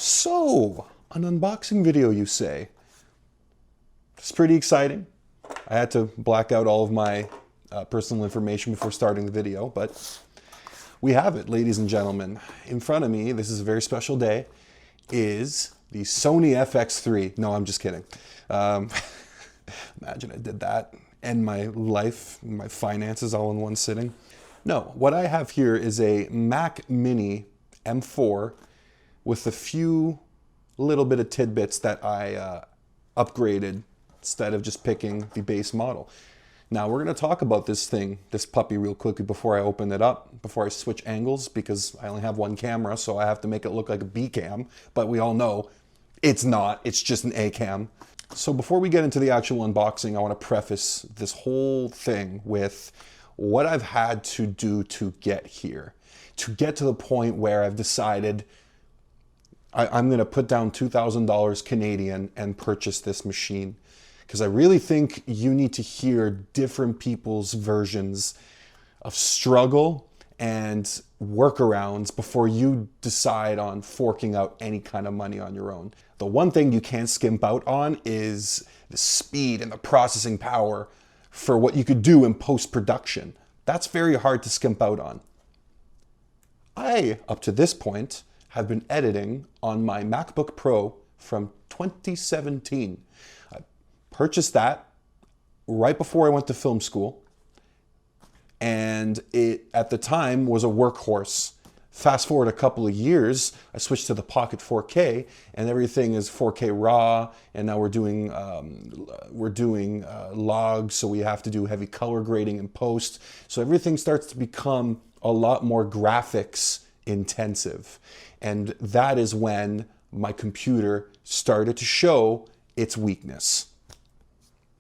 So, an unboxing video, you say? It's pretty exciting. I had to black out all of my personal information before starting the video, but we have it, ladies and gentlemen. In front of me, this is a very special day, is the Sony FX3. No, I'm just kidding. Imagine I did that. End my life, my finances all in one sitting. No, what I have here is a Mac Mini M4 with a few little bit of tidbits that I upgraded instead of just picking the base model. Now we're going to talk about this puppy real quickly before I open it up, before I switch angles, because I only have one camera, so I have to make it look like a B cam, but we all know it's not, it's just an A cam. So before we get into the actual unboxing, I want to preface this whole thing with what I've had to do to get here, to get to the point where I've decided I'm going to put down $2,000 Canadian and purchase this machine. Because I really think you need to hear different people's versions of struggle and workarounds before you decide on forking out any kind of money on your own. The one thing you can't skimp out on is the speed and the processing power for what you could do in post-production. That's very hard to skimp out on. I, up to this point, have been editing on my MacBook Pro from 2017. I purchased that right before I went to film school, and it at the time was a workhorse. Fast forward a couple of years, I switched to the Pocket 4K, and everything is 4K RAW, and now we're doing logs, so we have to do heavy color grading in post. So everything starts to become a lot more graphics intensive. And that is when my computer started to show its weakness.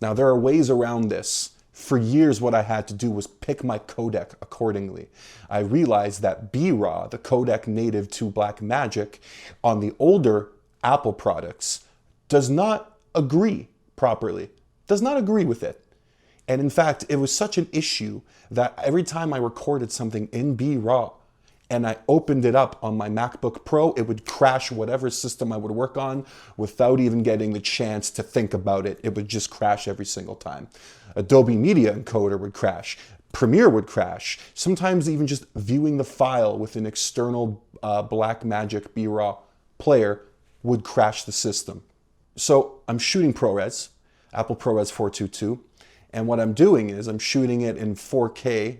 Now there are ways around this. For years what I had to do was pick my codec accordingly. I realized that BRAW, the codec native to Blackmagic, on the older Apple products, does not agree properly, does not agree with it. And in fact, it was such an issue that every time I recorded something in BRAW, and I opened it up on my MacBook Pro, it would crash whatever system I would work on without even getting the chance to think about it. It would just crash every single time. Adobe Media Encoder would crash. Premiere would crash. Sometimes even just viewing the file with an external Blackmagic BRAW player would crash the system. So I'm shooting ProRes, Apple ProRes 422, and what I'm doing is I'm shooting it in 4K,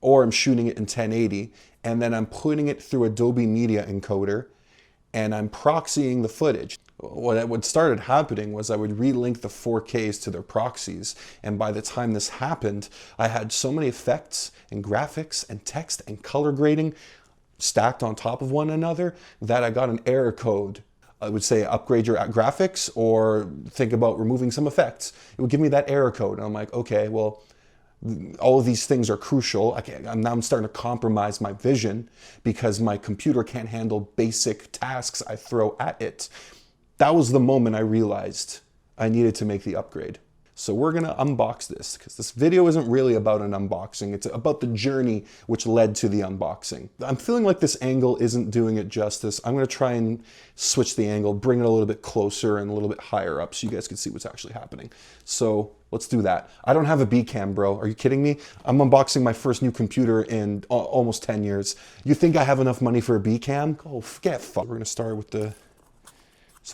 or I'm shooting it in 1080, and then I'm putting it through Adobe Media Encoder, and I'm proxying the footage. What started happening was I would relink the 4Ks to their proxies, and by the time this happened, I had so many effects and graphics and text and color grading stacked on top of one another that I got an error code. I would say upgrade your graphics or think about removing some effects. It would give me that error code, and I'm like, okay, well, all of these things are crucial. Now I'm starting to compromise my vision because my computer can't handle basic tasks I throw at it. That was the moment I realized I needed to make the upgrade. So we're gonna unbox this because this video isn't really about an unboxing. It's about the journey which led to the unboxing. I'm feeling like this angle isn't doing it justice. I'm gonna try and switch the angle, bring it a little bit closer and a little bit higher up so you guys can see what's actually happening. So let's do that. I don't have a B cam, bro. Are you kidding me? I'm unboxing my first new computer in almost 10 years. You think I have enough money for a B cam? Go get fucked. We're gonna start with this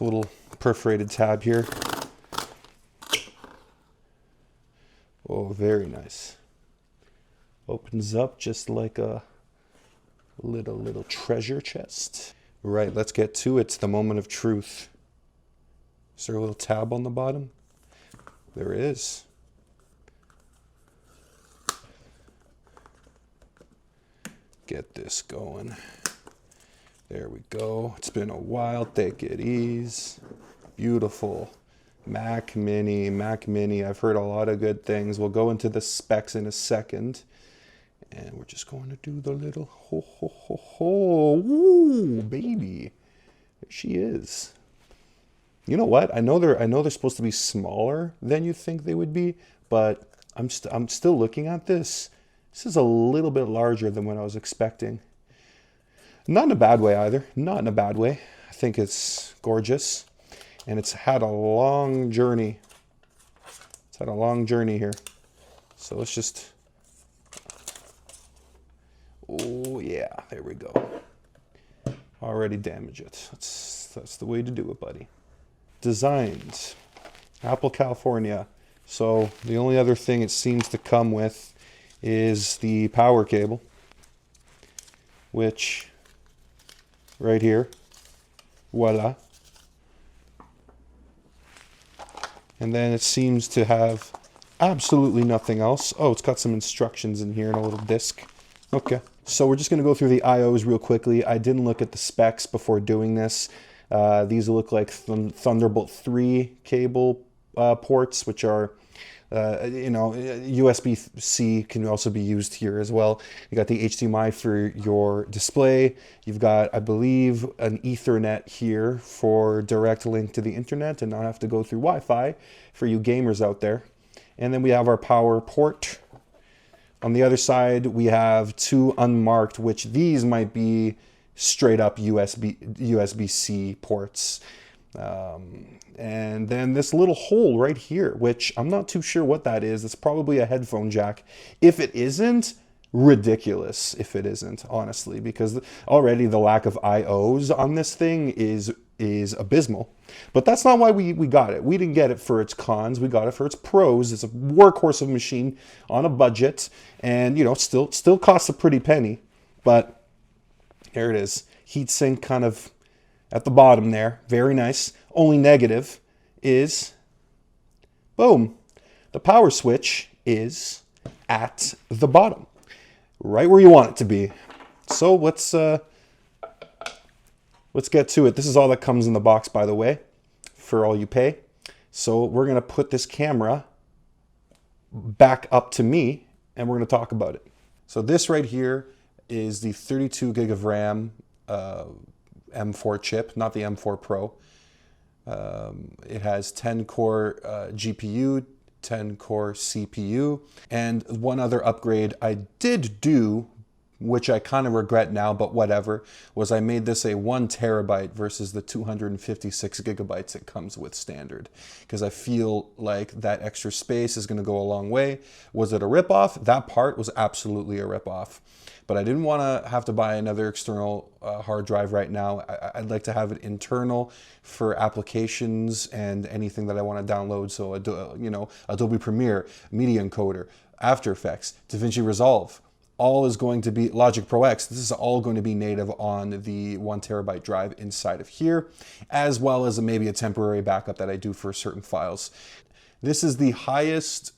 little perforated tab here. Oh, very nice. Opens up just like a little treasure chest. Right, let's get to it. It's the moment of truth. Is there a little tab on the bottom? There is. Get this going. There we go. It's been a while. Take it easy. Beautiful. Mac Mini. I've heard a lot of good things. We'll go into the specs in a second. And we're just going to do the little ho ho ho ho. Ooh, baby. There she is. You know what? I know they're supposed to be smaller than you think they would be, but I'm still looking at this. This is a little bit larger than what I was expecting. Not in a bad way either. Not in a bad way. I think it's gorgeous. And it's had a long journey. It's had a long journey here. So let's just... Oh yeah, there we go. Already damage it. That's the way to do it, buddy. Designs. Apple, California. So the only other thing it seems to come with is the power cable, which right here, voila. And then it seems to have absolutely nothing else. Oh, it's got some instructions in here and a little disc. Okay, so we're just going to go through the IOs real quickly. I didn't look at the specs before doing this. These look like Thunderbolt 3 cable ports, which are, you know, USB-C can also be used here as well. You got the HDMI for your display. You've got, I believe, an Ethernet here for direct link to the internet and not have to go through Wi-Fi for you gamers out there. And then we have our power port. On the other side, we have two unmarked, which these might be straight up USB-C ports. And then this little hole right here, which I'm not too sure what that is. It's probably a headphone jack. If it isn't, ridiculous if it isn't, honestly, because already the lack of IOs on this thing is abysmal. But that's not why we got it. We didn't get it for its cons. We got it for its pros. It's a workhorse of a machine on a budget, and you know, still costs a pretty penny. But here it is. Heatsink kind of at the bottom there. Very nice. Only negative is, boom, the power switch is at the bottom, right where you want it to be. So let's get to it. This is all that comes in the box, by the way, for all you pay. So we're going to put this camera back up to me, and we're going to talk about it. So this right here is the 32 gig of RAM M4 chip, not the M4 Pro. It has 10 core GPU, 10 core CPU, and one other upgrade I did do, which I kind of regret now, but whatever, was I made this a 1 terabyte versus the 256 gigabytes it comes with standard, because I feel like that extra space is going to go a long way. Was it a ripoff? That part was absolutely a ripoff. But I didn't want to have to buy another external hard drive right now. I'd like to have it internal for applications and anything that I want to download. So, you know, Adobe Premiere, Media Encoder, After Effects, DaVinci Resolve, all is going to be Logic Pro X. This is all going to be native on the 1 terabyte drive inside of here, as well as maybe a temporary backup that I do for certain files. This is the highest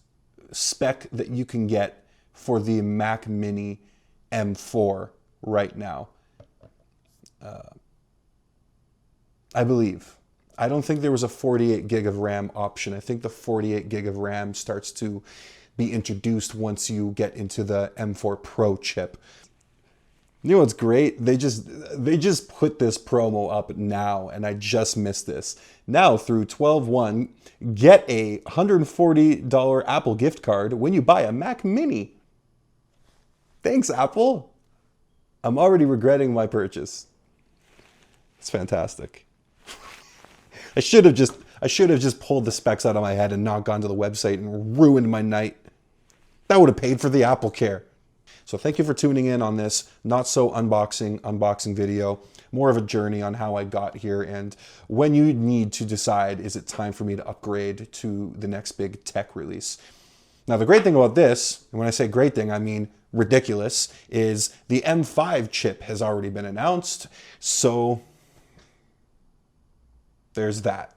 spec that you can get for the Mac Mini M4 right now. I believe. I don't think there was a 48 gig of RAM option. I think the 48 gig of RAM starts to be introduced once you get into the M4 Pro chip. You know what's great? They just put this promo up now, and I just missed this. Now through 12/1, get a $140 Apple gift card when you buy a Mac Mini. Thanks, Apple. I'm already regretting my purchase. It's fantastic. I should have just pulled the specs out of my head and not gone to the website and ruined my night. That would have paid for the Apple Care. So thank you for tuning in on this not so unboxing video. More of a journey on how I got here and when you need to decide, is it time for me to upgrade to the next big tech release? Now, the great thing about this, and when I say great thing, I mean ridiculous, is the M5 chip has already been announced. So there's that.